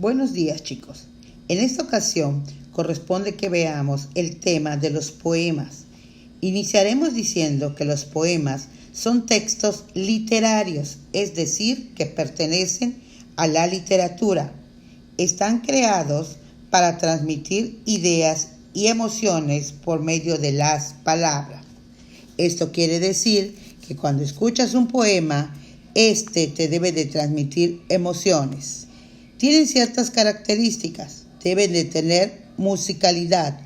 Buenos días, chicos. En esta ocasión corresponde que veamos el tema de los poemas. Iniciaremos diciendo que los poemas son textos literarios, es decir, que pertenecen a la literatura. Están creados para transmitir ideas y emociones por medio de las palabras. Esto quiere decir que cuando escuchas un poema, te debe de transmitir emociones. Tienen ciertas características. Deben de tener musicalidad,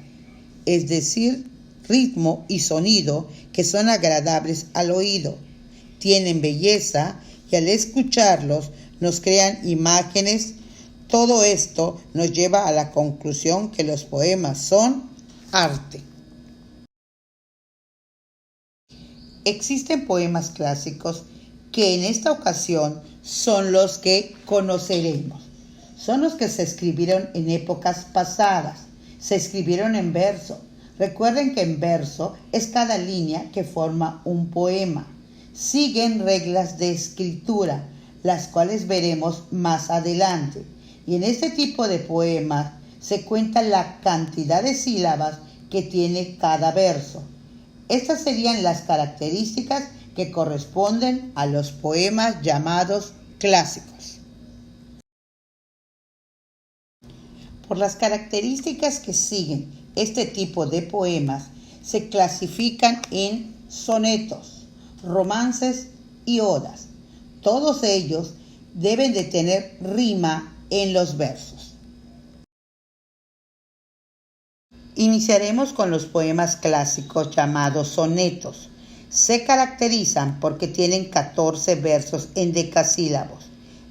es decir, ritmo y sonido que son agradables al oído. Tienen belleza y al escucharlos nos crean imágenes. Todo esto nos lleva a la conclusión que los poemas son arte. Existen poemas clásicos que en esta ocasión son los que conoceremos. Son los que se escribieron en épocas pasadas. Se escribieron en verso. Recuerden que en verso es cada línea que forma un poema. Siguen reglas de escritura, las cuales veremos más adelante. Y en este tipo de poemas se cuenta la cantidad de sílabas que tiene cada verso. Estas serían las características que corresponden a los poemas llamados clásicos. Por las características que siguen este tipo de poemas, se clasifican en sonetos, romances y odas. Todos ellos deben de tener rima en los versos. Iniciaremos con los poemas clásicos llamados sonetos. Se caracterizan porque tienen 14 versos en decasílabos.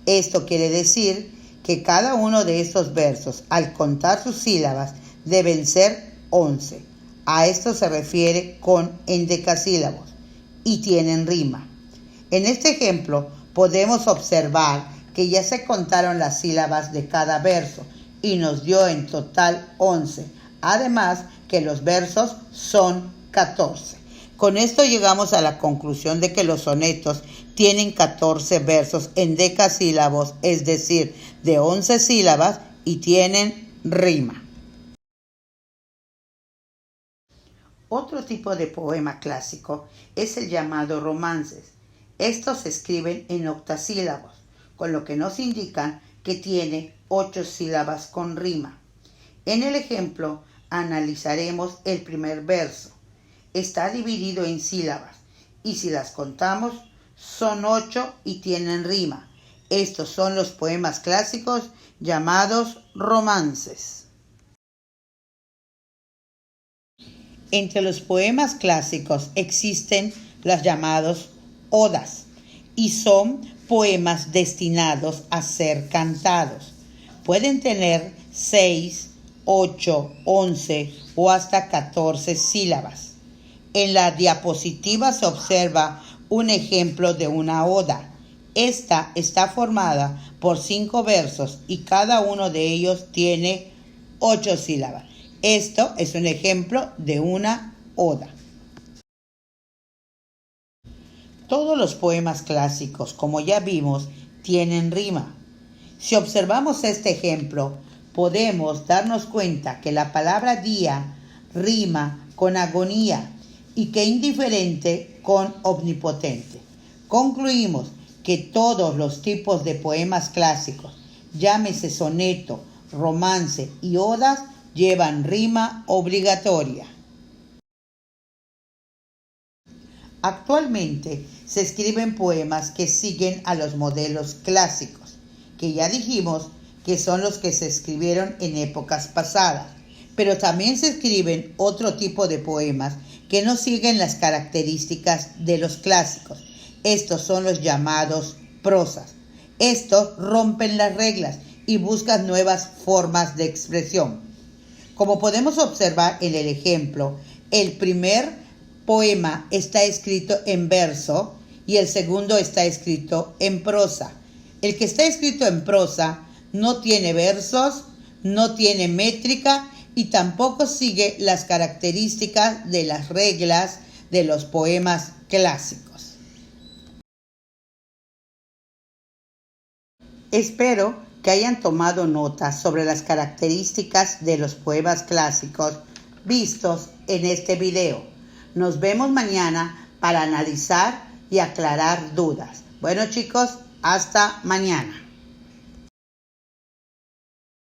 Esto quiere decir que cada uno de estos versos, al contar sus sílabas, deben ser 11. A esto se refiere con endecasílabos y tienen rima. En este ejemplo podemos observar que ya se contaron las sílabas de cada verso y nos dio en total 11. Además que los versos son 14. Con esto llegamos a la conclusión de que los sonetos tienen 14 versos en decasílabos, es decir, de 11 sílabas y tienen rima. Otro tipo de poema clásico es el llamado romances. Estos se escriben en octasílabos, con lo que nos indican que tiene 8 sílabas con rima. En el ejemplo analizaremos el primer verso. Está dividido en sílabas y si las contamos son 8 y tienen rima. Estos son los poemas clásicos llamados romances. Entre los poemas clásicos existen los llamados odas y son poemas destinados a ser cantados. Pueden tener 6, 8, 11 o hasta 14 sílabas. En la diapositiva se observa un ejemplo de una oda. Esta está formada por 5 versos y cada uno de ellos tiene 8 sílabas. Esto es un ejemplo de una oda. Todos los poemas clásicos, como ya vimos, tienen rima. Si observamos este ejemplo, podemos darnos cuenta que la palabra día rima con agonía y que indiferente con omnipotente. Concluimos que todos los tipos de poemas clásicos, llámese soneto, romance y odas, llevan rima obligatoria. Actualmente se escriben poemas que siguen a los modelos clásicos, que ya dijimos que son los que se escribieron en épocas pasadas, pero también se escriben otro tipo de poemas que no siguen las características de los clásicos. Estos son los llamados prosas. Estos rompen las reglas y buscan nuevas formas de expresión. Como podemos observar en el ejemplo, el primer poema está escrito en verso y el segundo está escrito en prosa. El que está escrito en prosa no tiene versos, no tiene métrica y tampoco sigue las características de las reglas de los poemas clásicos. Espero que hayan tomado nota sobre las características de los poemas clásicos vistos en este video. Nos vemos mañana para analizar y aclarar dudas. Bueno chicos, hasta mañana.